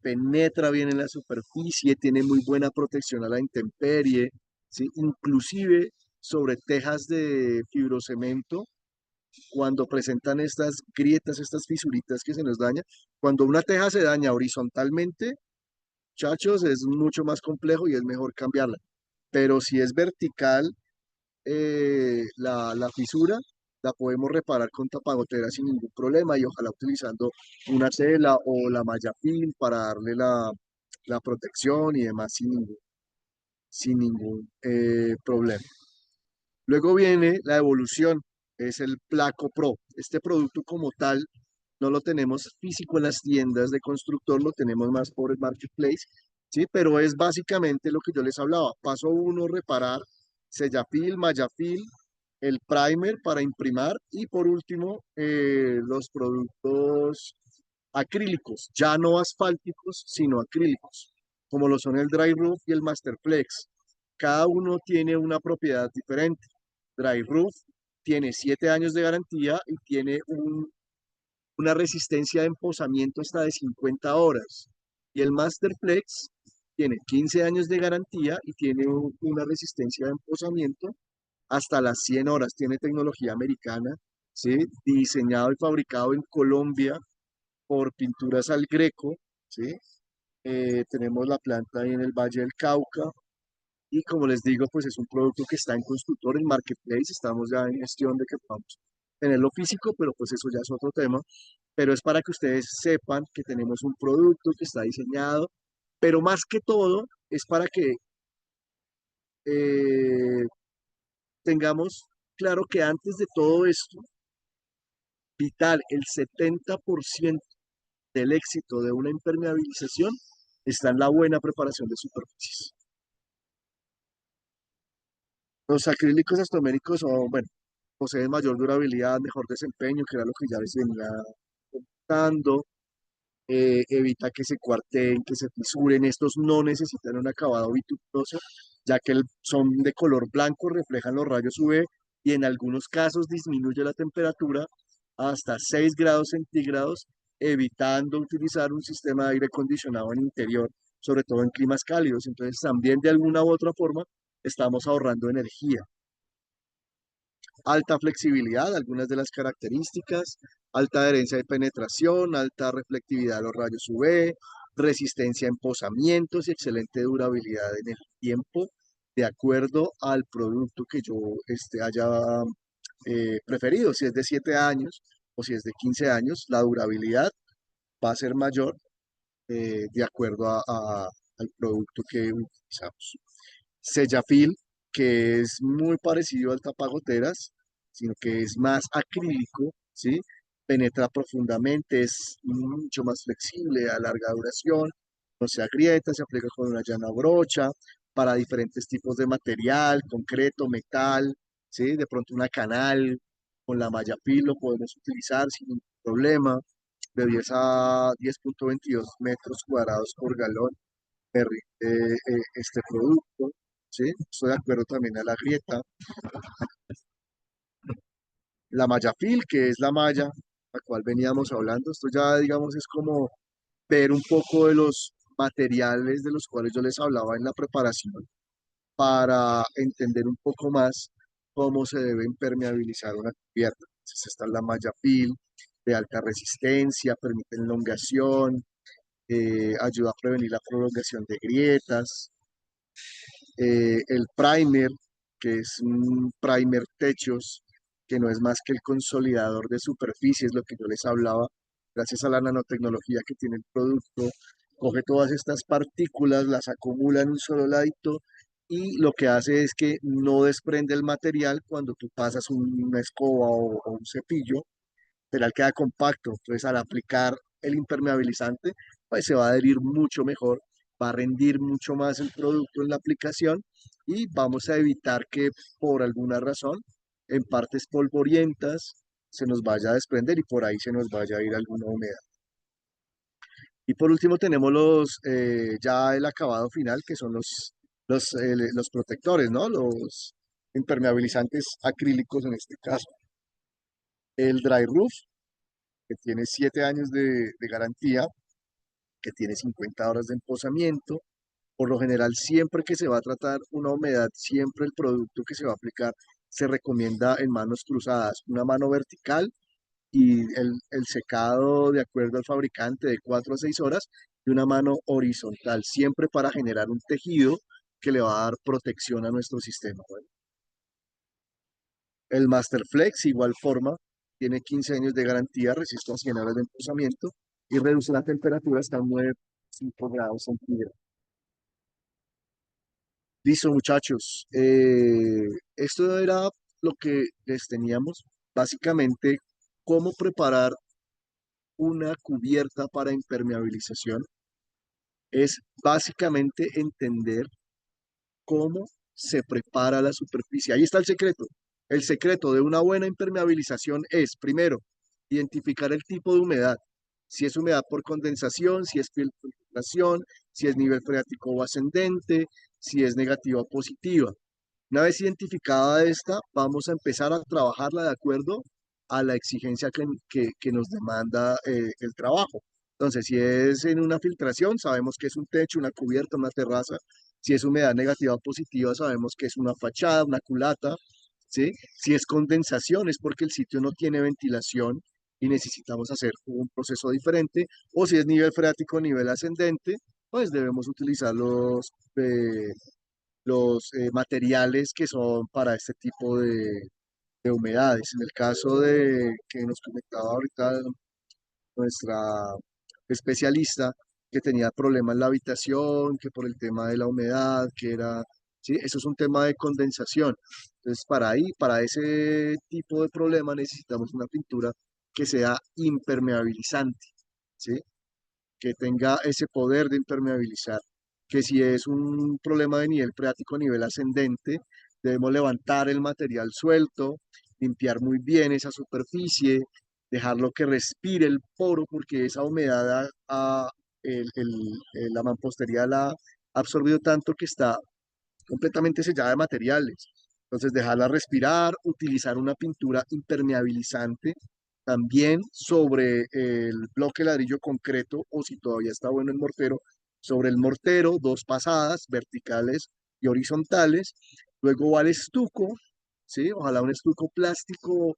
penetra bien en la superficie, tiene muy buena protección a la intemperie, ¿sí? Inclusive sobre tejas de fibrocemento, cuando presentan estas grietas, estas fisuritas que se nos dañan, cuando una teja se daña horizontalmente, muchachos, es mucho más complejo y es mejor cambiarla. Pero si es vertical, la fisura la podemos reparar con tapagotera sin ningún problema y ojalá utilizando una tela o la malla film para darle la protección y demás sin ningún problema. Luego viene la evolución, es el Placo Pro. Este producto como tal no lo tenemos físico en las tiendas de constructor, lo tenemos más por el marketplace, ¿sí? Pero es básicamente lo que yo les hablaba. Paso uno, reparar, sellafil, mallafil, el primer para imprimar y por último los productos acrílicos, ya no asfálticos, sino acrílicos, como lo son el Dry Roof y el Masterflex. Cada uno tiene una propiedad diferente. Dry Roof tiene 7 años de garantía y tiene una resistencia de emposamiento hasta de 50 horas. Y el Masterflex tiene 15 años de garantía y tiene una resistencia de emposamiento hasta las 100 horas. Tiene tecnología americana, ¿sí? Diseñado y fabricado en Colombia por Pinturas al Greco, ¿sí? Tenemos la planta ahí en el Valle del Cauca y como les digo, pues es un producto que está en constructor, en marketplace, estamos ya en gestión de que podamos tenerlo físico, pero pues eso ya es otro tema, pero es para que ustedes sepan que tenemos un producto que está diseñado, pero más que todo es para que eh, tengamos claro que antes de todo esto, vital, el 70% del éxito de una impermeabilización está en la buena preparación de superficies. Los acrílicos elastoméricos son, bueno, poseen mayor durabilidad, mejor desempeño, que era lo que ya les venía contando, evita que se cuarteen, que se fisuren. Estos no necesitan un acabado bituminoso, ya que son de color blanco, reflejan los rayos UV y en algunos casos disminuye la temperatura hasta 6 grados centígrados, evitando utilizar un sistema de aire acondicionado en interior, sobre todo en climas cálidos. Entonces, también de alguna u otra forma estamos ahorrando energía. Alta flexibilidad, algunas de las características, alta adherencia de penetración, alta reflectividad de los rayos UV, resistencia a emposamientos y excelente durabilidad en el tiempo, de acuerdo al producto que yo haya preferido. Si es de 7 años o si es de 15 años, la durabilidad va a ser mayor de acuerdo al producto que utilizamos. Sellafil, que es muy parecido al tapagoteras, sino que es más acrílico, ¿sí? Penetra profundamente, es mucho más flexible, a larga duración, no se agrieta, se aplica con una llana brocha, para diferentes tipos de material, concreto, metal, ¿sí? De pronto una canal, con la malla fil lo podemos utilizar sin ningún problema, de 10 a 10,22 metros cuadrados por galón derrite este producto, ¿sí? Estoy de acuerdo también a la grieta. La malla fil, que es la malla la cual veníamos hablando, esto ya digamos es como ver un poco de los materiales de los cuales yo les hablaba en la preparación para entender un poco más cómo se debe impermeabilizar una cubierta. Entonces, esta es la malla PIL de alta resistencia, permite elongación, ayuda a prevenir la prolongación de grietas. El primer, que es un primer techos, que no es más que el consolidador de superficies, lo que yo les hablaba, gracias a la nanotecnología que tiene el producto, coge todas estas partículas, las acumula en un solo ladito y lo que hace es que no desprende el material cuando tú pasas una escoba o un cepillo, material queda compacto. Entonces, al aplicar el impermeabilizante, pues se va a adherir mucho mejor, va a rendir mucho más el producto en la aplicación y vamos a evitar que por alguna razón en partes polvorientas se nos vaya a desprender y por ahí se nos vaya a ir alguna humedad. Y por último tenemos ya el acabado final, que son los protectores, ¿no? Los impermeabilizantes acrílicos en este caso. El dry roof, que tiene 7 años de garantía, que tiene 50 horas de emposamiento. Por lo general, siempre que se va a tratar una humedad, siempre el producto que se va a aplicar se recomienda en manos cruzadas, una mano vertical y el secado de acuerdo al fabricante de 4 a 6 horas y una mano horizontal, siempre para generar un tejido que le va a dar protección a nuestro sistema. Bueno, el Masterflex, igual forma, tiene 15 años de garantía, resiste a 100 horas de emposamiento y reduce la temperatura hasta 9,5 grados centígrados. Listo, muchachos. Esto era lo que les teníamos. Básicamente, cómo preparar una cubierta para impermeabilización es básicamente entender cómo se prepara la superficie. Ahí está el secreto. El secreto de una buena impermeabilización es, primero, identificar el tipo de humedad. Si es humedad por condensación, si es filtración, si es nivel freático o ascendente, si es negativa o positiva. Una vez identificada esta, vamos a empezar a trabajarla de acuerdo a la exigencia que nos demanda el trabajo. Entonces, si es en una filtración, sabemos que es un techo, una cubierta, una terraza. Si es humedad negativa o positiva, sabemos que es una fachada, una culata, ¿sí? Si es condensación, es porque el sitio no tiene ventilación y necesitamos hacer un proceso diferente. O si es nivel freático, nivel ascendente, pues debemos utilizar los materiales que son para este tipo de humedades. En el caso de que nos comentaba ahorita nuestra especialista, que tenía problemas en la habitación, que por el tema de la humedad, que era, sí, eso es un tema de condensación. Entonces, para ese tipo de problema necesitamos una pintura que sea impermeabilizante, ¿sí? Que tenga ese poder de impermeabilizar, que si es un problema de nivel freático a nivel ascendente, debemos levantar el material suelto, limpiar muy bien esa superficie, dejarlo que respire el poro, porque esa humedad la mampostería la ha absorbido tanto que está completamente sellada de materiales. Entonces, dejarla respirar, utilizar una pintura impermeabilizante también sobre el bloque ladrillo concreto o si todavía está bueno el mortero, sobre el mortero, 2 pasadas verticales y horizontales. Luego va el estuco, ¿sí? Ojalá un estuco plástico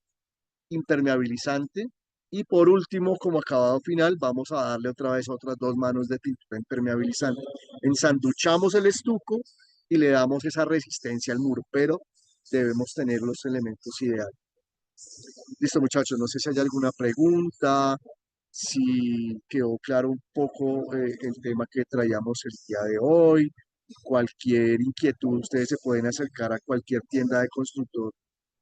impermeabilizante. Y por último, como acabado final, vamos a darle otra vez otras 2 manos de pintura impermeabilizante. Ensanduchamos el estuco y le damos esa resistencia al muro, pero debemos tener los elementos ideales. Listo, muchachos, no sé si hay alguna pregunta, si quedó claro un poco el tema que traíamos el día de hoy. Cualquier inquietud, ustedes se pueden acercar a cualquier tienda de constructor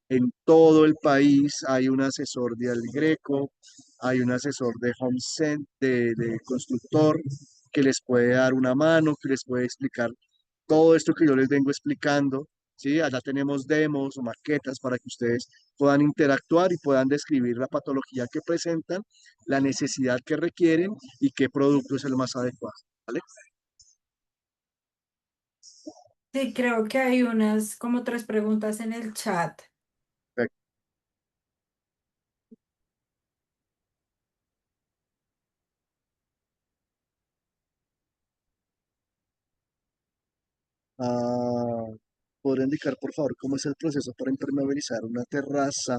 en todo el país. Hay un asesor de Algreco, hay un asesor de HomeSense, de constructor, que les puede dar una mano, que les puede explicar todo esto que yo les vengo explicando. ¿Sí? Allá tenemos demos o maquetas para que ustedes puedan interactuar y puedan describir la patología que presentan, la necesidad que requieren y qué producto es el más adecuado. ¿Vale? Sí, creo que hay unas como 3 preguntas en el chat. Perfecto. Ah, ¿podría indicar, por favor, cómo es el proceso para impermeabilizar una terraza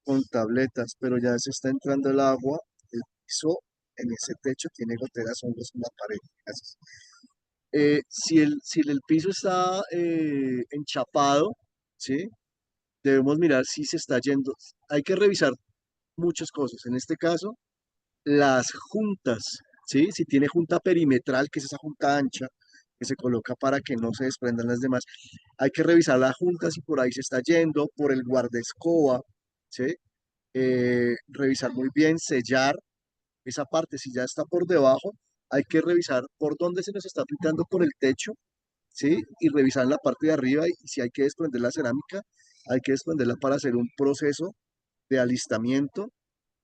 con tabletas, pero ya se está entrando el agua, el piso en ese techo tiene goteras, hongos en la pared? Gracias. Si el piso está enchapado, ¿sí? Debemos mirar si se está yendo. Hay que revisar muchas cosas. En este caso, las juntas, ¿sí? Si tiene junta perimetral, que es esa junta ancha que se coloca para que no se desprendan las demás, hay que revisar la junta si por ahí se está yendo, por el guardaescoba, ¿sí? Revisar muy bien, sellar esa parte, si ya está por debajo, hay que revisar por dónde se nos está aplicando por el techo, ¿sí? Y revisar la parte de arriba y si hay que desprender la cerámica, hay que desprenderla para hacer un proceso de alistamiento,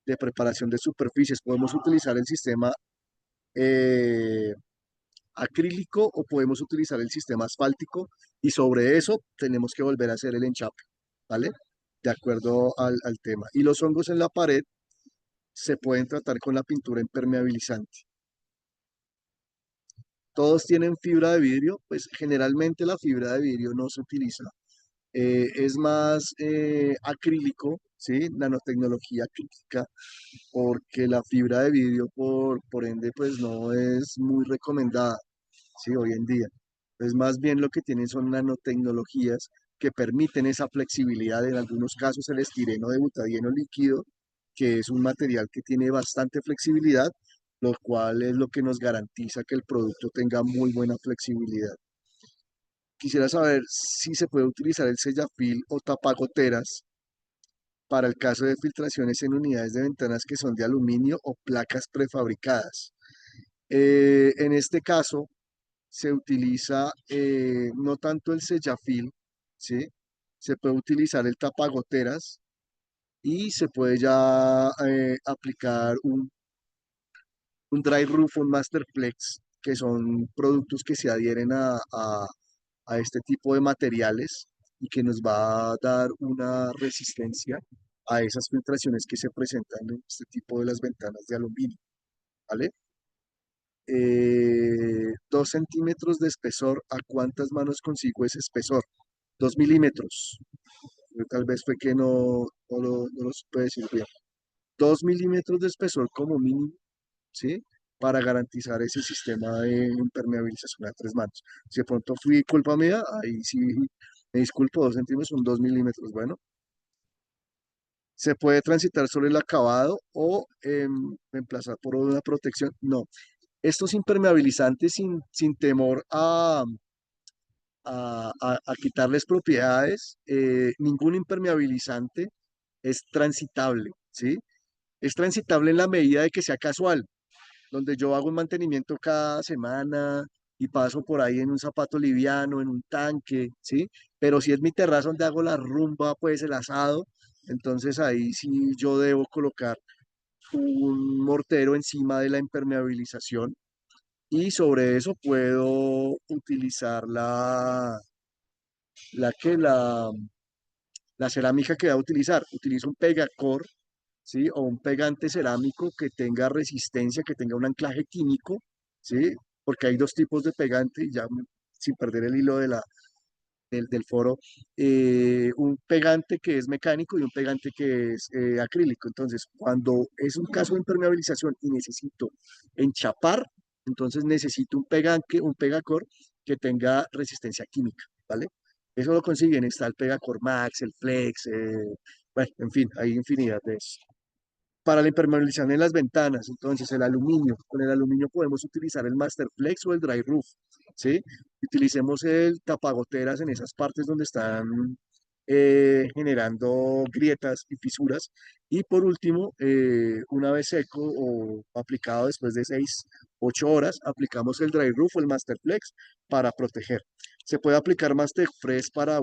de preparación de superficies. Podemos utilizar el sistema eh, acrílico o podemos utilizar el sistema asfáltico y sobre eso tenemos que volver a hacer el enchape, ¿vale? De acuerdo al tema. Y los hongos en la pared se pueden tratar con la pintura impermeabilizante. Todos tienen fibra de vidrio, pues generalmente la fibra de vidrio no se utiliza. Es más acrílico, ¿sí? Nanotecnología acrílica, porque la fibra de vidrio, por ende, pues no es muy recomendada, ¿sí? Hoy en día. Entonces, más bien lo que tienen son nanotecnologías que permiten esa flexibilidad. En algunos casos, el estireno de butadieno líquido, que es un material que tiene bastante flexibilidad, lo cual es lo que nos garantiza que el producto tenga muy buena flexibilidad. Quisiera saber si se puede utilizar el sellafil o tapagoteras para el caso de filtraciones en unidades de ventanas que son de aluminio o placas prefabricadas. En este caso, se utiliza no tanto el sellafil, ¿sí? Se puede utilizar el tapagoteras y se puede ya aplicar un dry roof o un masterflex, que son productos que se adhieren a este tipo de materiales y que nos va a dar una resistencia a esas filtraciones que se presentan en este tipo de las ventanas de aluminio, ¿vale? 2 centímetros de espesor, ¿a cuántas manos consigo ese espesor? 2 milímetros. Tal vez fue que no lo supe decir bien. 2 milímetros de espesor como mínimo, ¿sí? Para garantizar ese sistema de impermeabilización a 3 manos. Si de pronto fui culpa mía, ahí sí me disculpo, 2 centímetros son 2 milímetros. Bueno, ¿se puede transitar sobre el acabado o reemplazar por una protección? No. Estos impermeabilizantes sin temor a quitarles propiedades, ningún impermeabilizante es transitable, ¿sí? Es transitable en la medida de que sea casual, donde yo hago un mantenimiento cada semana y paso por ahí en un zapato liviano, en un tanque, ¿sí? Pero si es mi terraza donde hago la rumba, pues el asado, entonces ahí sí yo debo colocar un mortero encima de la impermeabilización y sobre eso puedo utilizar la que la cerámica que va a utilizar. Utilizo un pegacor, ¿sí? O un pegante cerámico que tenga resistencia, que tenga un anclaje químico, ¿sí? Porque hay dos tipos de pegante, y ya sin perder el hilo del foro, un pegante que es mecánico y un pegante que es acrílico. Entonces, cuando es un caso de impermeabilización y necesito enchapar, entonces necesito un pegacor que tenga resistencia química, ¿vale? Eso lo consiguen, está el Pegacor Max, el Flex, bueno, en fin, hay infinidad de eso. Para la impermeabilización en las ventanas, entonces el aluminio, con el aluminio podemos utilizar el Masterflex o el Dry Roof, ¿sí? Utilicemos el tapagoteras en esas partes donde están generando grietas y fisuras. Y por último, una vez seco o aplicado después de 6, 8 horas, aplicamos el Dry Roof o el Masterflex para proteger. Se puede aplicar Masterflex para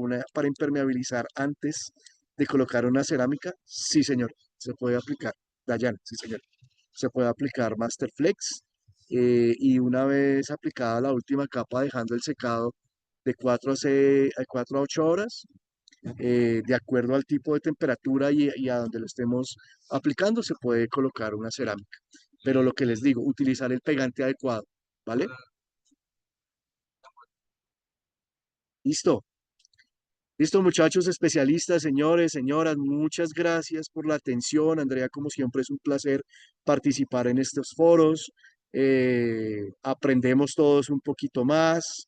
impermeabilizar antes de colocar una cerámica. Sí, señor, se puede aplicar. Dayan, sí, señor. Se puede aplicar Masterflex y una vez aplicada la última capa, dejando el secado de 4 a 8 horas, de acuerdo al tipo de temperatura y a donde lo estemos aplicando, se puede colocar una cerámica. Pero lo que les digo, utilizar el pegante adecuado, ¿vale? Listo. Listo, muchachos, especialistas, señores, señoras, muchas gracias por la atención. Andrea, como siempre, es un placer participar en estos foros. Aprendemos todos un poquito más.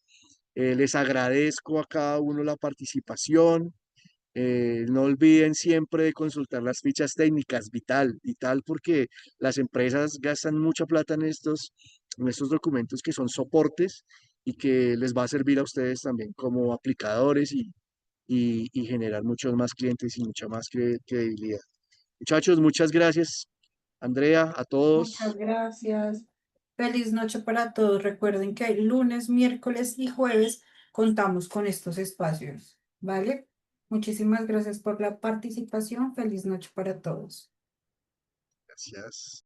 Les agradezco a cada uno la participación. No olviden siempre de consultar las fichas técnicas, vital, vital, porque las empresas gastan mucha plata en estos documentos que son soportes y que les va a servir a ustedes también como aplicadores y generar muchos más clientes y mucha más credibilidad. Muchachos, muchas gracias. Andrea, a Muchas todos. gracias. Feliz noche para todos. Recuerden que lunes, miércoles y jueves contamos con estos espacios, ¿vale? Muchísimas gracias por la participación. Feliz noche para todos. Gracias.